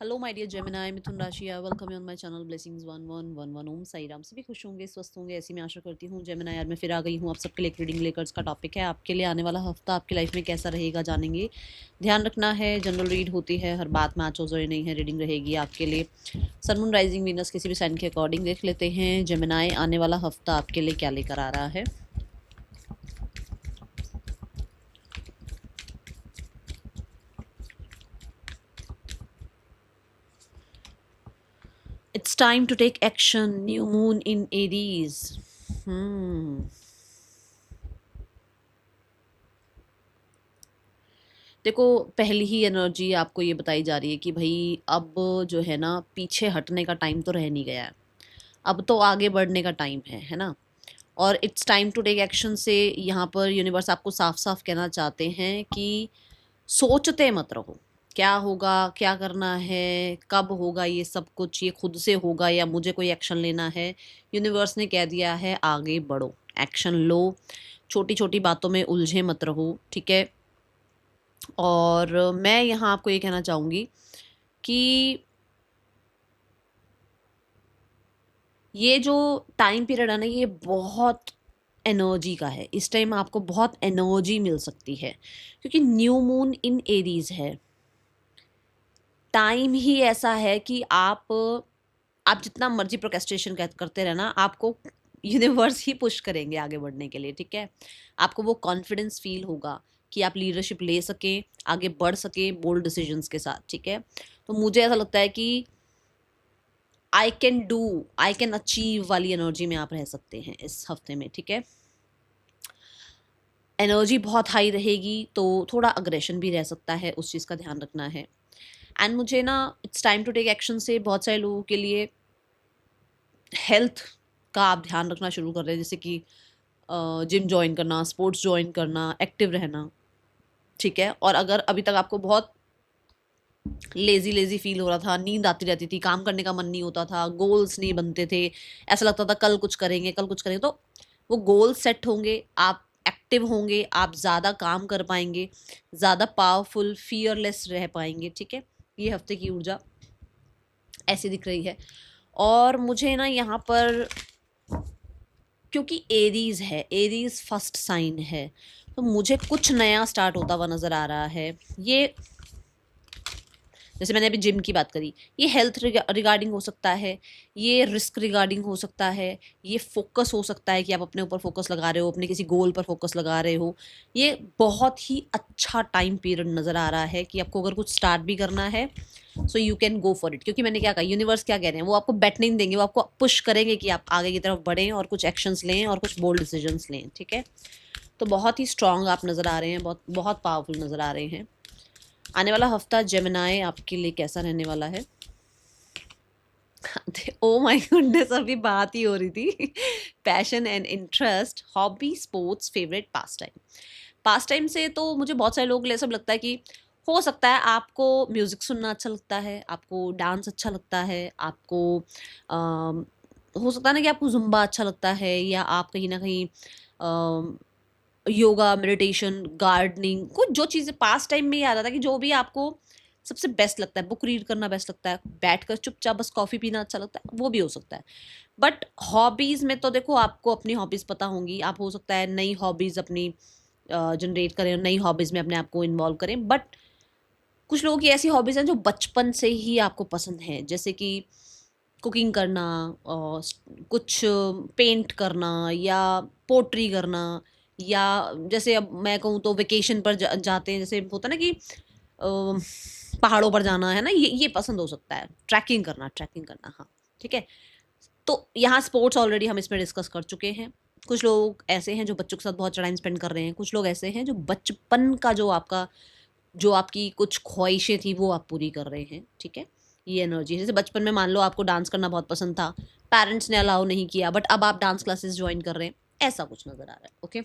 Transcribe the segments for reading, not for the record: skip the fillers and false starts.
Hello my dear Gemini मिथुन राशि I welcome you on my channel blessings 1111 ओम साई राम। सभी खुश होंगे, स्वस्थ होंगे, ऐसी मैं आशा करती हूँ। जेमिनी यार मैं फिर आ गई हूँ आप सबके लिए एक रीडिंग लेकर। इसका टॉपिक है आपके लिए आने वाला हफ्ता आपकी लाइफ में कैसा रहेगा, जानेंगे। ध्यान रखना है, जनरल रीड होती है, हर बात मैच हो जो नहीं है। रीडिंग रहेगी आपके लिए सन मून राइजिंग वीनस किसी भी साइन के अकॉर्डिंग। देख लेते हैं जेमिनी आने वाला हफ्ता आपके लिए क्या लेकर आ रहा है। It's time to take action, new moon in Aries. देखो, पहली ही एनर्जी आपको ये बताई जा रही है कि भाई अब जो है ना, पीछे हटने का टाइम तो रह नहीं गया है। अब तो आगे बढ़ने का टाइम है ना। और it's time to take action से यहाँ पर यूनिवर्स आपको साफ साफ कहना चाहते हैं कि सोचते मत रहो क्या होगा, क्या करना है, कब होगा, ये सब कुछ ये खुद से होगा या मुझे कोई एक्शन लेना है। यूनिवर्स ने कह दिया है आगे बढ़ो, एक्शन लो। छोटी छोटी बातों में उलझे मत रहो, ठीक है। और मैं यहाँ आपको ये कहना चाहूँगी कि ये जो टाइम पीरियड है ना, ये बहुत एनर्जी का है। इस टाइम आपको बहुत एनर्जी मिल सकती है क्योंकि न्यू मून इन एरीज है। टाइम ही ऐसा है कि आप जितना मर्जी प्रोक्रेस्टिनेशन करते रहना, आपको यूनिवर्स ही पुश करेंगे आगे बढ़ने के लिए, ठीक है। आपको वो कॉन्फिडेंस फील होगा कि आप लीडरशिप ले सकें, आगे बढ़ सकें बोल्ड डिसीजंस के साथ, ठीक है। तो मुझे ऐसा लगता है कि I can do, I can achieve वाली एनर्जी में आप रह सकते हैं इस हफ्ते में, ठीक है। एनर्जी बहुत हाई रहेगी तो थोड़ा अग्रेशन भी रह सकता है, उस चीज़ का ध्यान रखना है। एंड मुझे ना it's time to take action से बहुत सारे लोगों के लिए हेल्थ का आप ध्यान रखना शुरू कर रहे हैं, जैसे कि जिम ज्वाइन करना, स्पोर्ट्स ज्वाइन करना, एक्टिव रहना, ठीक है। और अगर अभी तक आपको बहुत लेजी लेजी फील हो रहा था, नींद आती रहती थी, काम करने का मन नहीं होता था, गोल्स नहीं बनते थे, ऐसा लगता था कल कुछ करेंगे कल कुछ करेंगे, तो वो गोल सेट होंगे, आप एक्टिव होंगे, आप ज़्यादा काम कर पाएंगे, ज़्यादा पावरफुल फियरलेस रह पाएंगे, ठीक है। ये हफ्ते की ऊर्जा ऐसी दिख रही है। और मुझे ना यहाँ पर, क्योंकि एरीज है, एरीज फर्स्ट साइन है, तो मुझे कुछ नया स्टार्ट होता हुआ नज़र आ रहा है। ये जैसे मैंने अभी जिम की बात करी, ये हेल्थ रिगार्डिंग हो सकता है, ये रिस्क रिगार्डिंग हो सकता है, ये फोकस हो सकता है कि आप अपने ऊपर फोकस लगा रहे हो, अपने किसी गोल पर फोकस लगा रहे हो। ये बहुत ही अच्छा टाइम पीरियड नज़र आ रहा है कि आपको अगर कुछ स्टार्ट भी करना है so you can go for it. क्योंकि मैंने क्या कहा, यूनिवर्स क्या कह रहे हैं, वो आपको बैठ नहीं देंगे, वो आपको पुश करेंगे कि आप आगे की तरफ बढ़ें और कुछ एक्शंस लें और कुछ बोल्ड डिसीजंस लें, ठीक है। तो बहुत ही स्ट्रांग आप नज़र आ रहे हैं, बहुत बहुत पावरफुल नज़र आ रहे हैं। आने वाला हफ्ता जेमिनी आपके लिए कैसा रहने वाला है? ओ माय गुडनेस, अभी बात ही हो रही थी। Passion and interest, hobby, sports, favourite pass time. Pass time से तो मुझे बहुत सारे लोग सब लगता है कि हो सकता है आपको म्यूज़िक सुनना अच्छा लगता है, आपको डांस अच्छा लगता है, आपको हो सकता है ना कि आपको जुम्बा अच्छा लगता है, या आप कहीं ना कहीं योगा, मेडिटेशन, गार्डनिंग, कुछ जो चीज़ें पास टाइम में याद आता है कि जो भी आपको सबसे बेस्ट लगता है, बुक रीड करना बेस्ट लगता है, बैठकर चुपचाप बस कॉफ़ी पीना अच्छा लगता है, वो भी हो सकता है। बट हॉबीज़ में तो देखो, आपको अपनी हॉबीज़ पता होंगी, आप हो सकता है नई हॉबीज़ अपनी जनरेट करें, नई हॉबीज़ में अपने आप को इन्वॉल्व करें। बट कुछ लोगों की ऐसी हॉबीज़ हैं जो बचपन से ही आपको पसंद है, जैसे कि कुकिंग करना, और कुछ पेंट करना, या पोट्री करना, या जैसे अब मैं कहूँ तो वेकेशन पर जाते हैं, जैसे होता है ना कि पहाड़ों पर जाना है ना, ये पसंद हो सकता है। ट्रैकिंग करना, हाँ, ठीक है। तो यहाँ स्पोर्ट्स ऑलरेडी हम इसमें डिस्कस कर चुके हैं। कुछ लोग ऐसे हैं जो बच्चों के साथ बहुत टाइम स्पेंड कर रहे हैं, कुछ लोग ऐसे हैं जो बचपन का जो आपकी कुछ ख्वाहिशें थी वो आप पूरी कर रहे हैं, ठीक है। ये एनर्जी, जैसे बचपन में मान लो आपको डांस करना बहुत पसंद था, पेरेंट्स ने अलाउ नहीं किया, बट अब आप डांस क्लासेस ज्वाइन कर रहे हैं, ऐसा कुछ नज़र आ रहा है, ओके।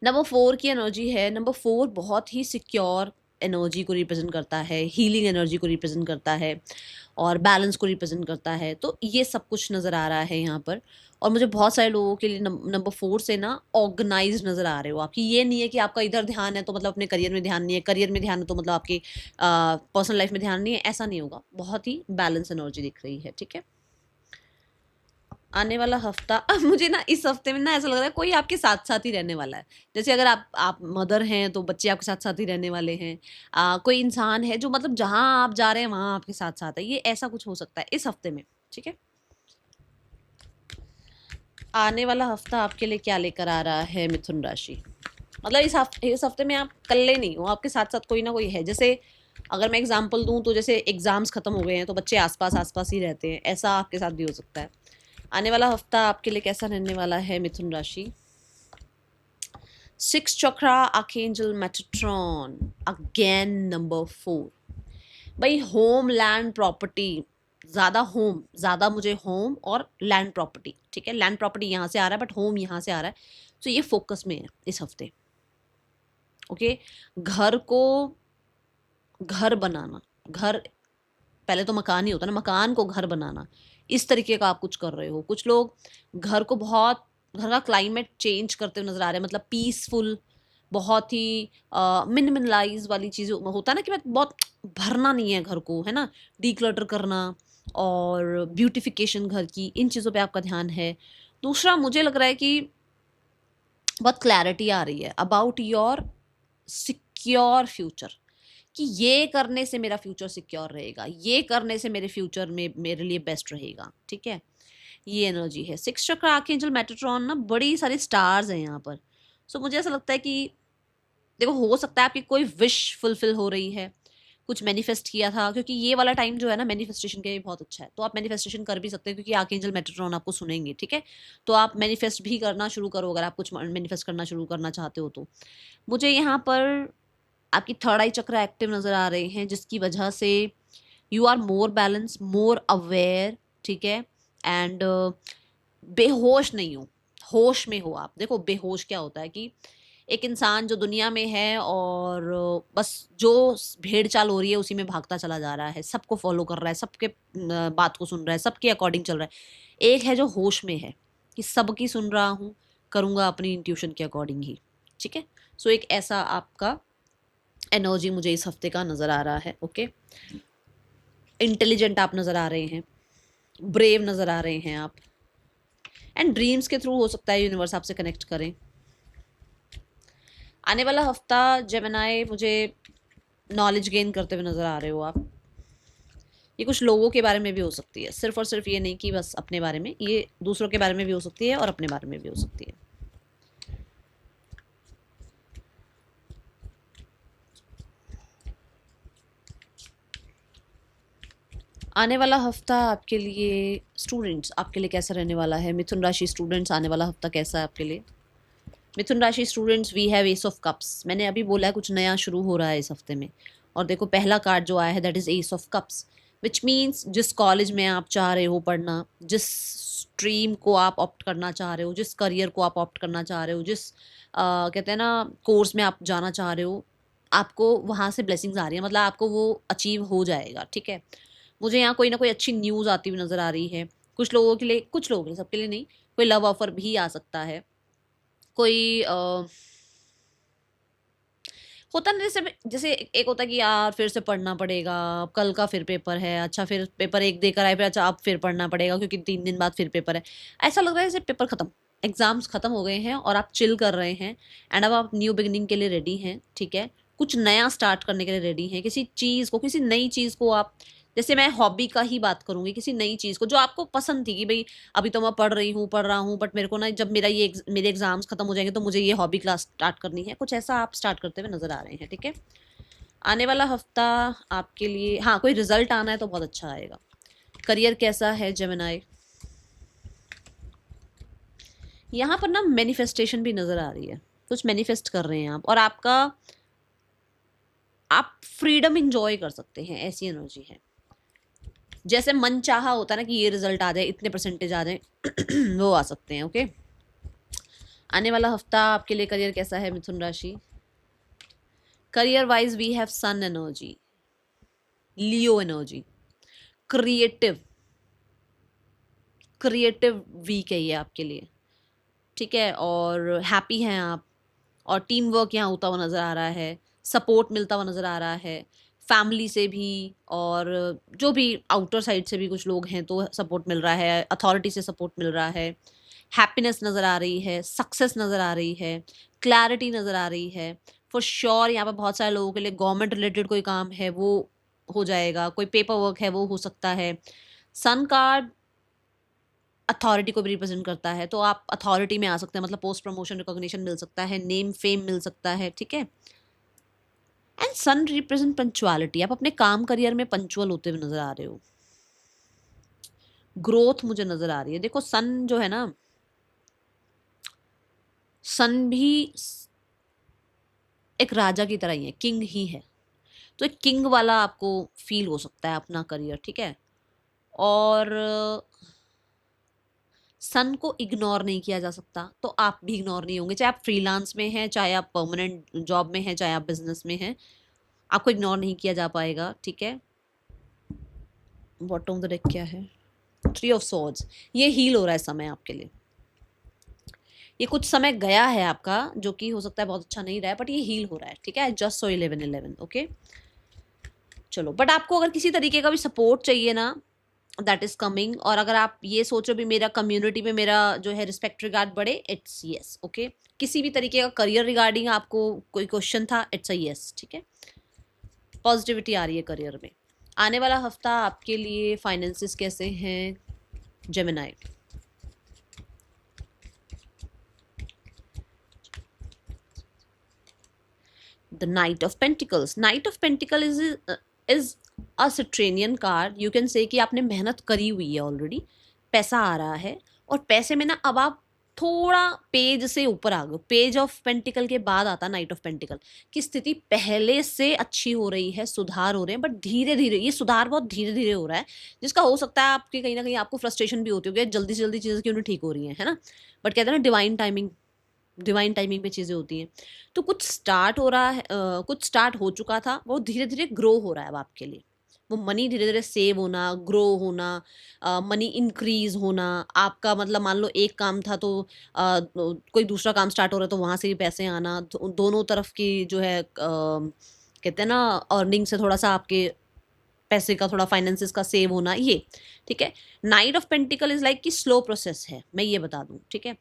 नंबर 4 की एनर्जी है। नंबर 4 बहुत ही सिक्योर एनर्जी को रिप्रेजेंट करता है, हीलिंग एनर्जी को रिप्रेजेंट करता है। और बैलेंस को रिप्रेजेंट करता है। तो ये सब कुछ नज़र आ रहा है यहाँ पर। और मुझे बहुत सारे लोगों के लिए नंबर 4 से ना ऑर्गेनाइज्ड नज़र आ रहे हो आपकी। ये नहीं है कि आपका इधर ध्यान है तो मतलब अपने करियर में ध्यान नहीं है, करियर में ध्यान है तो मतलब आपकी पर्सनल लाइफ में ध्यान नहीं है, ऐसा नहीं होगा। बहुत ही बैलेंस एनर्जी दिख रही है, ठीक है। आने वाला हफ्ता अब मुझे ना इस हफ्ते में ना ऐसा लग रहा है कोई आपके साथ साथ ही रहने वाला है। जैसे अगर आप मदर हैं तो बच्चे आपके साथ साथ ही रहने वाले हैं। कोई इंसान है जो मतलब जहाँ आप जा रहे हैं वहाँ आपके साथ साथ है। ये ऐसा कुछ हो सकता है इस हफ्ते में, ठीक है। आने वाला हफ्ता आपके लिए क्या लेकर आ रहा है मिथुन राशि? मतलब इस हफ्ते में आप अकेले नहीं हो, आपके साथ साथ कोई ना कोई है। जैसे अगर मैं एग्जांपल दूं तो जैसे एग्जाम्स खत्म हो गए हैं तो बच्चे आसपास आसपास ही रहते हैं, ऐसा आपके साथ भी हो सकता है। आने वाला हफ्ता आपके लिए कैसा रहने वाला है मिथुन राशि? 6 चक्रा आर्कएंजल मेटाट्रॉन अगेन नंबर 4। भाई होम लैंड प्रॉपर्टी, ज़्यादा मुझे होम और लैंड प्रॉपर्टी, ठीक है। लैंड प्रॉपर्टी यहाँ से आ रहा है बट होम यहाँ से आ रहा है, तो ये फोकस में है इस हफ्ते, ओके। घर को घर बनाना, घर पहले तो मकान ही होता है ना, मकान को घर बनाना, इस तरीके का आप कुछ कर रहे हो। कुछ लोग घर को बहुत, घर का क्लाइमेट चेंज करते हुए नजर आ रहे हैं, मतलब पीसफुल, बहुत ही मिनिमलाइज वाली चीज़ होता है ना कि बहुत भरना नहीं है घर को, है ना, डीक्लटर करना और ब्यूटिफिकेशन घर की, इन चीज़ों पे आपका ध्यान है। दूसरा मुझे लग रहा है कि बहुत क्लैरिटी आ रही है अबाउट योर सिक्योर फ्यूचर, कि ये करने से मेरा फ्यूचर सिक्योर रहेगा, ये करने से मेरे फ्यूचर में मेरे लिए बेस्ट रहेगा, ठीक है। ये एनर्जी है। 6 चक्र आर्कएंजल मेटाट्रॉन ना, बड़ी सारी स्टार्स हैं यहाँ पर। सो मुझे ऐसा लगता है कि देखो, हो सकता है आपकी कोई विश फुलफिल हो रही है, कुछ मैनिफेस्ट किया था, क्योंकि ये वाला टाइम जो है ना मैनिफेस्टेशन के लिए बहुत अच्छा है। तो आप मैनिफेस्टेशन कर भी सकते हैं क्योंकि आर्कएंजल मेटाट्रॉन आपको सुनेंगे, ठीक है। तो आप मैनिफेस्ट भी करना शुरू करो अगर आप कुछ मैनिफेस्ट करना शुरू करना चाहते हो तो। मुझे यहाँ पर आपकी थर्ड आई चक्र एक्टिव नज़र आ रहे हैं, जिसकी वजह से you are more balance, more aware, ठीक है। एंड बेहोश नहीं हो, होश में हो आप। देखो बेहोश क्या होता है कि एक इंसान जो दुनिया में है और बस जो भेड़ चाल हो रही है उसी में भागता चला जा रहा है, सबको फॉलो कर रहा है, सबके बात को सुन रहा है, सबके अकॉर्डिंग चल रहा है। एक है जो होश में है कि सबकी सुन रहा हूँ, करूँगा अपनी इंट्यूशन के अकॉर्डिंग ही, ठीक है। सो एक ऐसा आपका एनर्जी मुझे इस हफ्ते का नज़र आ रहा है, ओके। इंटेलिजेंट आप नज़र आ रहे हैं, ब्रेव नज़र आ रहे हैं आप, एंड ड्रीम्स के थ्रू हो सकता है यूनिवर्स आपसे कनेक्ट करें। आने वाला हफ्ता जेमिनी, मुझे नॉलेज गेन करते हुए नज़र आ रहे हो आप। ये कुछ लोगों के बारे में भी हो सकती है, सिर्फ और सिर्फ ये नहीं कि बस अपने बारे में, ये दूसरों के बारे में भी हो सकती है और अपने बारे में भी हो सकती है। आने वाला हफ्ता आपके लिए स्टूडेंट्स, आपके लिए कैसा रहने वाला है मिथुन राशि स्टूडेंट्स? आने वाला हफ्ता कैसा है आपके लिए मिथुन राशि students? We have ace of cups. मैंने अभी बोला है कुछ नया शुरू हो रहा है इस हफ्ते में, और देखो पहला कार्ड जो आया है that is S of cups, which means जिस कॉलेज में आप चाह रहे हो पढ़ना, जिस स्ट्रीम को आप ऑप्ट करना चाह रहे हो, जिस करियर को आप ऑप्ट करना चाह रहे हो, जिस कहते हैं ना कोर्स में आप जाना चाह रहे हो, आपको वहाँ से ब्लेसिंग्स आ रही है, मतलब आपको वो अचीव हो जाएगा, ठीक है। मुझे यहाँ कोई ना कोई अच्छी न्यूज़ आती हुई नज़र आ रही है कुछ लोगों के लिए, कुछ लोगों के लिए, सबके लिए नहीं। कोई लव ऑफर भी आ सकता है, कोई होता ना, जैसे जैसे एक होता है कि यार फिर से पढ़ना पड़ेगा, कल का फिर पेपर है, अच्छा फिर पेपर एक देकर आए, फिर अच्छा अब फिर पढ़ना पड़ेगा क्योंकि 3 दिन बाद फिर पेपर है। ऐसा लग रहा है जैसे पेपर खत्म, एग्जाम्स खत्म हो गए हैं और आप चिल कर रहे हैं, एंड अब आप न्यू बिगिनिंग के लिए रेडी हैं, ठीक है। कुछ नया स्टार्ट करने के लिए रेडी हैं, किसी चीज़ को, किसी नई चीज़ को आप, जैसे मैं हॉबी का ही बात करूंगी, किसी नई चीज़ को जो आपको पसंद थी कि भाई अभी तो मैं पढ़ रहा हूँ, बट मेरे को ना जब मेरे एग्जाम्स खत्म हो जाएंगे तो मुझे ये हॉबी क्लास स्टार्ट करनी है, कुछ ऐसा आप स्टार्ट करते हुए नजर आ रहे हैं, ठीक है। आने वाला हफ्ता आपके लिए, हाँ कोई रिजल्ट आना है तो बहुत अच्छा आएगा। करियर कैसा है जेमिनी? यहाँ पर ना मैनिफेस्टेशन भी नजर आ रही है, कुछ मैनिफेस्ट कर रहे हैं आप, और आप फ्रीडम इंजॉय कर सकते हैं, ऐसी एनर्जी है। जैसे मन चाहा होता है ना कि ये रिजल्ट आ जाए, इतने परसेंटेज आ जाए वो आ सकते हैं, ओके। आने वाला हफ्ता आपके लिए करियर कैसा है मिथुन राशि? Career wise we have sun energy, Leo energy, creative creative week है ये आपके लिए, ठीक है। और हैप्पी हैं आप, और टीम वर्क यहाँ होता हुआ नज़र आ रहा है, सपोर्ट मिलता हुआ नज़र आ रहा है फैमिली से भी, और जो भी आउटर साइड से भी कुछ लोग हैं तो सपोर्ट मिल रहा है, अथॉरिटी से सपोर्ट मिल रहा है, हैप्पीनेस नज़र आ रही है, सक्सेस नज़र आ रही है, क्लैरिटी नज़र आ रही है। फॉर श्योर यहाँ पर बहुत सारे लोगों के लिए गवर्नमेंट रिलेटेड कोई काम है वो हो जाएगा, कोई पेपर वर्क है वो हो सकता है। सन कार्ड अथॉरिटी को भी रिप्रेजेंट करता है, तो आप अथॉरिटी में आ सकते हैं, मतलब पोस्ट प्रमोशन रिकॉग्निशन मिल सकता है, नेम फेम मिल सकता है, ठीक है। एंड सन रिप्रेजेंट पंचुअलिटी, आप अपने काम करियर में पंचुअल होते हुए नजर आ रहे हो, ग्रोथ मुझे नजर आ रही है। देखो सन जो है ना, सन भी एक राजा की तरह ही है, किंग ही है, तो एक किंग वाला आपको फील हो सकता है अपना करियर, ठीक है। और सन को इग्नोर नहीं किया जा सकता, तो आप भी इग्नोर नहीं होंगे, चाहे आप फ्रीलांस में हैं, चाहे आप परमानेंट जॉब में हैं, चाहे आप बिजनेस में हैं, आपको इग्नोर नहीं किया जा पाएगा, ठीक है। बॉटम ऑफ द डेक क्या है? 3 ऑफ सॉर्ड्स, ये हील हो रहा है समय आपके लिए। ये कुछ समय गया है आपका जो कि हो सकता है बहुत अच्छा नहीं रहा है, बट ये हील हो रहा है, ठीक है। Just so 11-11, okay. चलो, बट आपको अगर किसी तरीके का भी सपोर्ट चाहिए ना, दैट इज कमिंग। और अगर आप ये सोचो भी मेरा कम्युनिटी में मेरा जो है रिस्पेक्ट रिगार्ड बढ़े, इट्स यस, ओके। किसी भी तरीके का करियर रिगार्डिंग आपको कोई क्वेश्चन था, इट्स अ यस, ठीक है। पॉजिटिविटी आ रही है करियर में। आने वाला हफ्ता आपके लिए फाइनेंसिस कैसे हैं Gemini? The knight of pentacles, knight of pentacle is a सिट्रेनियन कार्ड। यू कैन से कि आपने मेहनत करी हुई है ऑलरेडी, पैसा आ रहा है, और पैसे में ना अब आप थोड़ा पेज से ऊपर आ गए। पेज ऑफ पेंटिकल के बाद आता नाइट ऑफ पेंटिकल की स्थिति पहले से अच्छी हो रही है, सुधार हो रहे हैं, बट धीरे धीरे ये सुधार बहुत धीरे धीरे हो रहा है, जिसका हो सकता है आपकी कहीं ना कहीं आपको फ्रस्ट्रेशन भी होती होगी, जल्दी से जल्दी चीज़ें क्यों नहीं ठीक हो रही है ना। बट कहते हैं ना डिवाइन टाइमिंग पे चीज़ें होती हैं। तो कुछ स्टार्ट हो रहा है, कुछ स्टार्ट हो चुका था, वो धीरे धीरे ग्रो हो रहा है अब आपके लिए। वो मनी धीरे धीरे सेव होना, ग्रो होना, मनी इंक्रीज होना आपका, मतलब मान लो एक काम था तो कोई दूसरा काम स्टार्ट हो रहा है तो वहाँ से भी पैसे आना, दोनों तरफ की जो है कहते हैं ना अर्निंग से थोड़ा सा आपके पैसे का थोड़ा फाइनेंसिस का सेव होना, ये ठीक है। Night of pentacle is like कि स्लो प्रोसेस है, मैं ये बता दूं, ठीक है।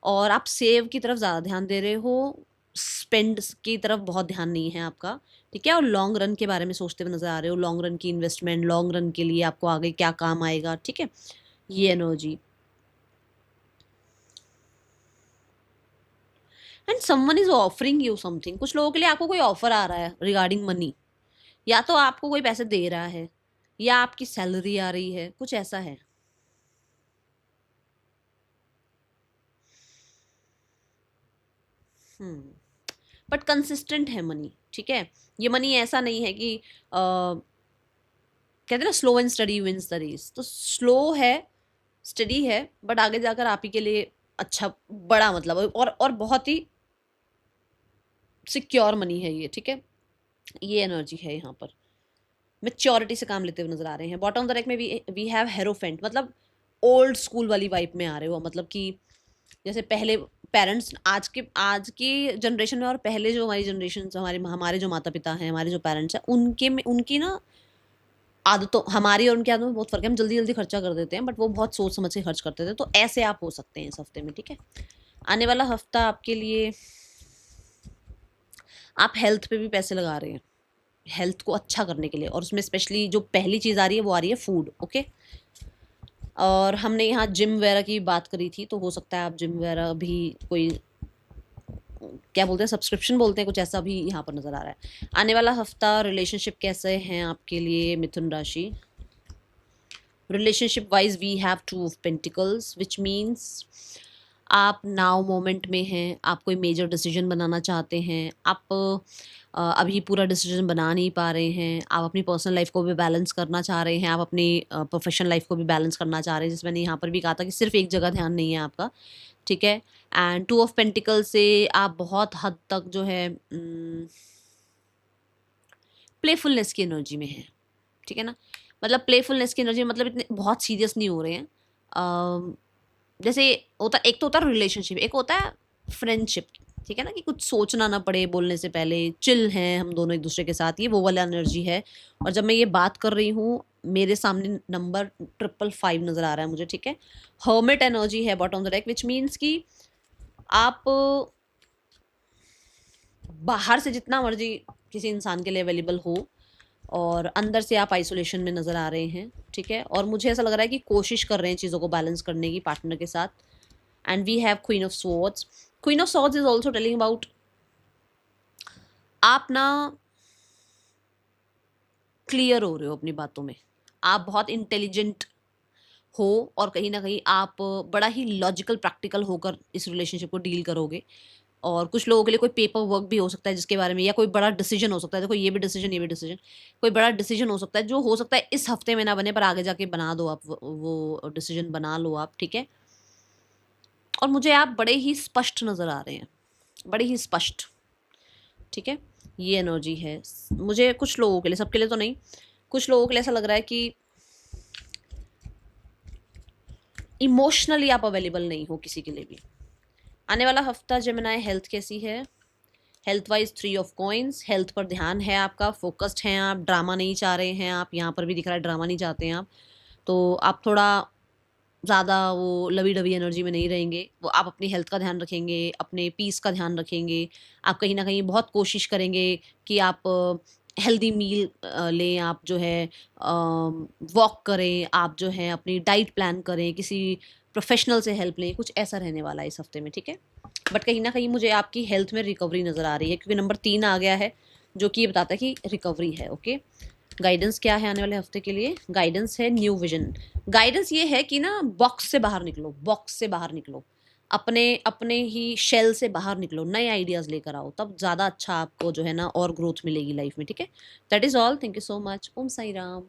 और आप सेव की तरफ ज़्यादा ध्यान दे रहे हो, स्पेंड की तरफ बहुत ध्यान नहीं है आपका, ठीक है। और लॉन्ग रन के बारे में सोचते हुए नजर आ रहे हो, लॉन्ग रन की इन्वेस्टमेंट, लॉन्ग रन के लिए आपको आगे क्या काम आएगा, ठीक है, ये energy. And someone is offering you something, कुछ लोगों के लिए आपको कोई ऑफर आ रहा है रिगार्डिंग मनी, या तो आपको कोई पैसे दे रहा है या आपकी सैलरी आ रही है, कुछ ऐसा है। बट कंसिस्टेंट है मनी, ठीक है। ये मनी ऐसा नहीं है कि कहते हैं ना slow and steady wins the race, तो स्लो है, स्टडी है, बट आगे जाकर आप ही के लिए अच्छा, बड़ा मतलब, और बहुत ही सिक्योर मनी है ये, ठीक है। ये एनर्जी है यहाँ पर, मेच्योरिटी से काम लेते हुए नजर आ रहे हैं। बॉटम ऑफ द डेक में वी हैव हेरोफेंट, मतलब ओल्ड स्कूल वाली वाइब में आ रहे हो, मतलब कि जैसे पहले पेरेंट्स, आज की जनरेशन में और पहले जो हमारी जनरेशन, हमारे हमारे जो माता पिता हैं, हमारे जो पेरेंट्स हैं, उनके में उनकी ना आदतों, हमारी और उनकी आदतों में बहुत फर्क है। हम जल्दी जल्दी खर्चा कर देते हैं, बट वो बहुत सोच समझ के खर्च करते थे, तो ऐसे आप हो सकते हैं इस हफ्ते में, ठीक है। आने वाला हफ्ता आपके लिए, आप हेल्थ पे भी पैसे लगा रहे हैं, हेल्थ को अच्छा करने के लिए, और उसमें स्पेशली जो पहली चीज़ आ रही है वो आ रही है फूड, ओके। और हमने यहाँ जिम वगैरह की बात करी थी, तो हो सकता है आप जिम वगैरह भी कोई, क्या बोलते हैं, सब्सक्रिप्शन बोलते हैं, कुछ ऐसा भी यहाँ पर नज़र आ रहा है। आने वाला हफ्ता रिलेशनशिप कैसे हैं आपके लिए मिथुन राशि? Relationship wise we have 2 of pentacles, which means आप नाउ मोमेंट में हैं, आप कोई मेजर डिसीजन बनाना चाहते हैं, आप अभी पूरा डिसीजन बना नहीं पा रहे हैं, आप अपनी पर्सनल लाइफ को भी बैलेंस करना चाह रहे हैं, आप अपनी प्रोफेशनल लाइफ को भी बैलेंस करना चाह रहे हैं, जिसमें मैंने यहाँ पर भी कहा था कि सिर्फ एक जगह ध्यान नहीं है आपका, ठीक है। एंड 2 ऑफ पेंटिकल से आप बहुत हद तक जो है प्लेफुलनेस की एनर्जी में है, ठीक है ना। मतलब प्लेफुलनेस की एनर्जी, मतलब इतने बहुत सीरियस नहीं हो रहे हैं। जैसे होता, एक तो होता है रिलेशनशिप, एक होता है फ्रेंडशिप, ठीक है ना, कि कुछ सोचना ना पड़े बोलने से पहले, चिल हैं हम दोनों एक दूसरे के साथ, ये वो वाला एनर्जी है। और जब मैं ये बात कर रही हूँ, मेरे सामने नंबर 555 नज़र आ रहा है मुझे, ठीक है। हर्मिट एनर्जी है bottom of the deck, which means कि आप बाहर से जितना मर्जी किसी इंसान के लिए अवेलेबल हो, और अंदर से आप आइसोलेशन में नज़र आ रहे हैं, ठीक है। और मुझे ऐसा लग रहा है कि कोशिश कर रहे हैं चीज़ों को बैलेंस करने की पार्टनर के साथ। And we have queen of swords. Queen of swords is also telling about आप ना क्लियर हो रहे हो अपनी बातों में, आप बहुत इंटेलिजेंट हो, और कहीं ना कहीं आप बड़ा ही लॉजिकल प्रैक्टिकल होकर इस रिलेशनशिप को डील करोगे। और कुछ लोगों के लिए कोई पेपर वर्क भी हो सकता है जिसके बारे में, या कोई बड़ा डिसीजन हो सकता है, देखो ये भी डिसीजन, ये भी डिसीजन, कोई बड़ा डिसीजन हो सकता है जो हो सकता है इस हफ्ते में ना बने, पर आगे जाके बना दो आप, वो डिसीजन बना लो आप, ठीक है। और मुझे आप बड़े ही स्पष्ट नज़र आ रहे हैं, बड़े ही स्पष्ट, ठीक है। ये एनर्जी है मुझे कुछ लोगों के लिए, सबके लिए तो नहीं, कुछ लोगों के लिए ऐसा लग रहा है कि इमोशनली आप अवेलेबल नहीं हो किसी के लिए भी। आने वाला हफ्ता जेमिनी, हेल्थ कैसी है? Health wise 3 of coins, health पर ध्यान है आपका, फोकस्ड हैं आप, ड्रामा नहीं चाह रहे हैं आप, यहाँ पर भी दिख रहा है ड्रामा नहीं चाहते हैं आप, तो आप थोड़ा ज़्यादा वो लवी डवी एनर्जी में नहीं रहेंगे। वो आप अपनी हेल्थ का ध्यान रखेंगे, अपने पीस का ध्यान रखेंगे, आप कहीं ना कहीं बहुत कोशिश करेंगे कि आप हेल्दी मील लें, आप जो है वॉक करें, आप जो है अपनी डाइट प्लान करें, किसी प्रोफेशनल से हेल्प लें, कुछ ऐसा रहने वाला है इस हफ्ते में, ठीक है। बट कहीं ना कहीं मुझे आपकी हेल्थ में रिकवरी नज़र आ रही है, क्योंकि नंबर 3 आ गया है, जो कि ये बताता है कि रिकवरी है, ओके। गाइडेंस क्या है आने वाले हफ्ते के लिए? गाइडेंस है न्यू विजन। गाइडेंस ये है कि ना बॉक्स से बाहर निकलो, बॉक्स से बाहर निकलो, अपने अपने ही शेल से बाहर निकलो, नए आइडियाज़ लेकर आओ, तब ज़्यादा अच्छा आपको जो है ना और ग्रोथ मिलेगी लाइफ में, ठीक है। That is all, thank you so much, Om Sai Ram.